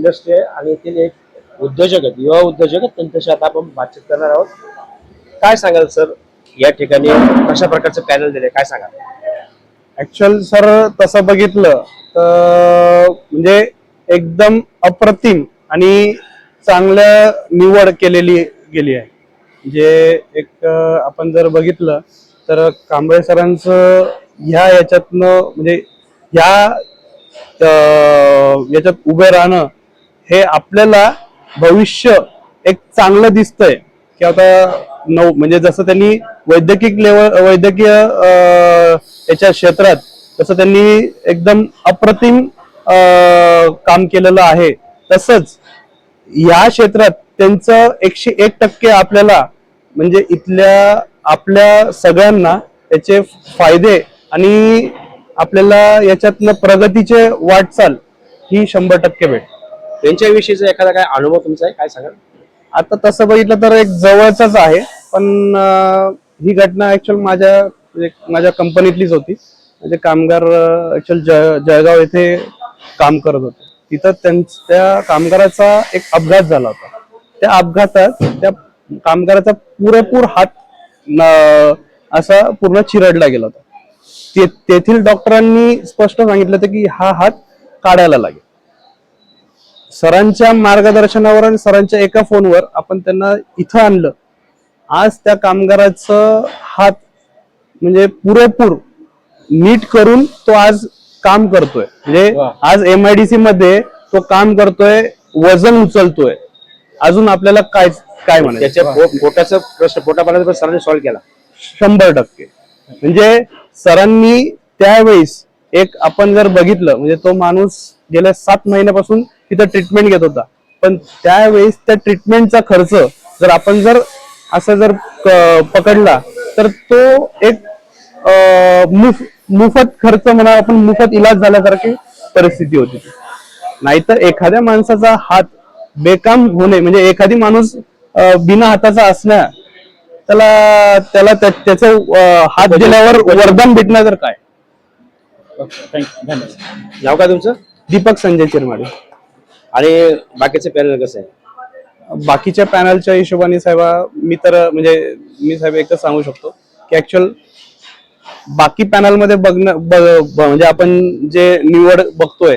Industry आहे आणि येथील एक उद्योजक आहेत, युवा उद्योजक आहेत, त्यांच्याशी आता आपण बातचीत करणार आहोत. काय सांगाल सर, या ठिकाणी कशा प्रकारचं पॅनल दिले, काय सांगाल? ऍक्च्युअल सर तसं बघितलं तर म्हणजे एकदम अप्रतिम आणि चांगलं निवड केलेली गेली आहे. जे एक आपण जर बघितलं तर कांबळे सरांचं याच्यातनं म्हणजे याच्यात उभे राहणं हे आपल्याला भविष्य एक चांगलं दिसतंय की आता म्हणजे जसं त्यांनी वैद्यकीय याच्या क्षेत्रात तसं त्यांनी एकदम अप्रतिम काम केलेलं आहे. तसंच या क्षेत्रात त्यांचं 101% आपल्याला म्हणजे इथल्या आपल्या सगळ्यांना त्याचे फायदे आणि आपल्याला याच्यातनं प्रगतीचे वाटचाल ही 100% भेट. त्यांच्याविषयीचा एखादा काय अनुभव तुमचा आहे, काय सांगाल? आता तसं बघितलं तर एक जवळचाच आहे, पण ही घटना ऍक्च्युअल माझ्या कंपनीतलीच होती. म्हणजे कामगार ऍक्च्युअल जळगाव येथे काम करत होते. तिथं त्या कामगाराचा एक अपघात झाला होता. त्या अपघातात त्या कामगाराचा पुरेपूर हात असा पूर्ण चिरडला गेला होता. तेथील डॉक्टरांनी स्पष्ट सांगितलं होतं की हा हात काढायला लागेल. सरांच्या मार्गदर्शनावर आणि सरांच्या एका फोनवर आपण त्यांना इथं आणलं. आज त्या कामगाराचं हात म्हणजे पुरेपूर नीट करून तो आज काम करतोय. म्हणजे आज MIDC मध्ये तो काम करतोय, वजन उचलतोय. अजून आपल्याला काय म्हणायचं? त्याच्या पोटाचा प्रश्न, पोटापाण्याचा प्रश्न सरांनी सॉल्व्ह केला 100%. म्हणजे सरांनी त्यावेळेस एक आपण जर बघितलं म्हणजे तो माणूस गेल्या 7 महिन्यापासून तिथं ट्रीटमेंट घेत होता. पण त्यावेळेस त्या ट्रीटमेंटचा खर्च जर आपण असं जर पकडला तर तो एक मोफत खर्च म्हणा, आपण मोफत इलाज झाल्यासारखी परिस्थिती होती. नाहीतर एखाद्या माणसाचा हात बेकाम होणे म्हणजे एखादी माणूस बिना हाताचा असण्या त्याला त्याचं हात दिल्यावर वरदान भेटणार तर काय? धन्यवाद. नाव काय तुमचं? दीपक संजय चिरमाडे. आणि बाकीचे पॅनल कसं आहे? बाकीच्या पॅनलच्या हिशोबाने साहेब मी साहेब एकच सांगू शकतो की ऍक्च्युअल बाकी पॅनल मध्ये म्हणजे आपण जे निवड बघतोय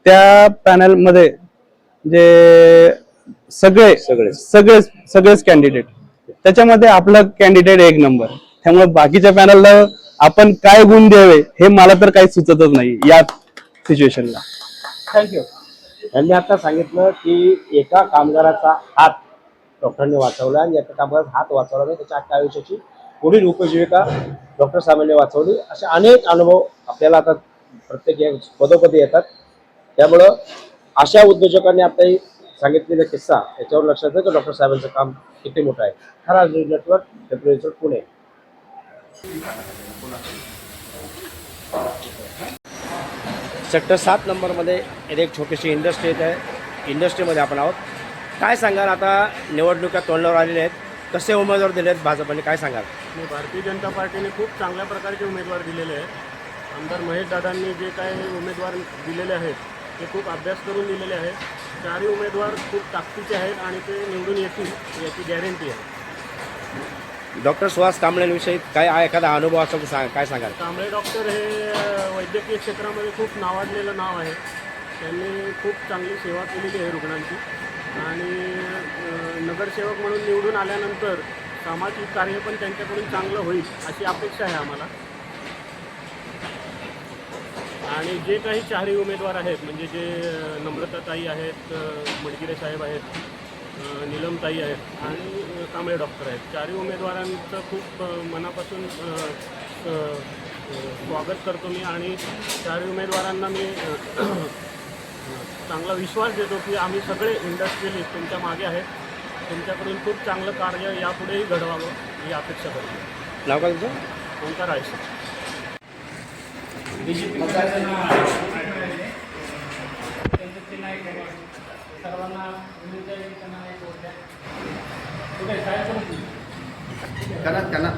त्या पॅनल मध्ये जे सगळेच कॅन्डिडेट त्याच्यामध्ये आपला कॅन्डिडेट एक नंबर. त्यामुळे बाकीच्या पॅनलला आपण काय गुण द्यावे हे मला तर काही सुचतच नाही या सिच्युएशनला. थँक्यू. त्यांनी आता सांगितलं की एका कामगाराचा हात डॉक्टरांनी वाचवला आणि एका कामगाराचा हात वाचवला नाही, त्याच्या अख्ख्या आयुष्याची पुढील उपजीविका डॉक्टर साहेबांनी वाचवली. असे अनेक अनुभव आपल्याला आता प्रत्येक पदोपदी येतात. त्यामुळं अशा उद्योजकांनी आता सांगितलेला किस्सा याच्यावर लक्षात येतं की डॉक्टर साहेबांचं काम किती मोठं आहे. खरा न्यूज नेटवर्क, पुणे. सेक्टर 7 नंबरमध्ये एक छोटीशी इंडस्ट्री येत आहे. इंडस्ट्रीमध्ये आपण आहोत. काय सांगाल, आता निवडणुका तोंडावर आलेल्या आहेत, कसे उमेदवार दिले आहेत भाजपने, काय सांगाल? भारतीय जनता पार्टीने खूप चांगल्या प्रकारचे उमेदवार दिलेले आहेत. आमदार महेश दादांनी जे काही उमेदवार दिलेले आहेत ते खूप अभ्यास करून दिलेले आहेत. 4ही उमेदवार खूप ताकदीचे आहेत आणि ते निवडून येतील याची गॅरंटी आहे. डॉक्टर सुहास कांबळेंविषयी काय एखादा अनुभव असतो काय सांगाल? कांबळे डॉक्टर हे वैद्यकीय क्षेत्रामध्ये खूप नावाजलेलं नाव आहे. त्यांनी खूप चांगली सेवा केलेली आहे रुग्णांची आणि नगरसेवक म्हणून निवडून आल्यानंतर सामाजिक कार्य पण त्यांच्याकडून चांगलं होईल अशी अपेक्षा आहे आम्हाला. आणि जे काही 4ही उमेदवार आहेत म्हणजे जे नम्रताताई आहेत, मडगिरे साहेब आहेत, नीलमताई आहेत आणि कांबळे डॉक्टर आहेत, 4ही उमेदवारांचं खूप मनापासून स्वागत करतो मी. आणि 4ही उमेदवारांना मी चांगला विश्वास देतो की आम्ही सगळे इंडस्ट्रियलिस्ट तुमच्या मागे आहेत. तुमच्याकडून खूप चांगलं कार्य यापुढेही घडवावं ही अपेक्षा करतो. नाव काय तुमचं? ओंकार आयुष्य. करा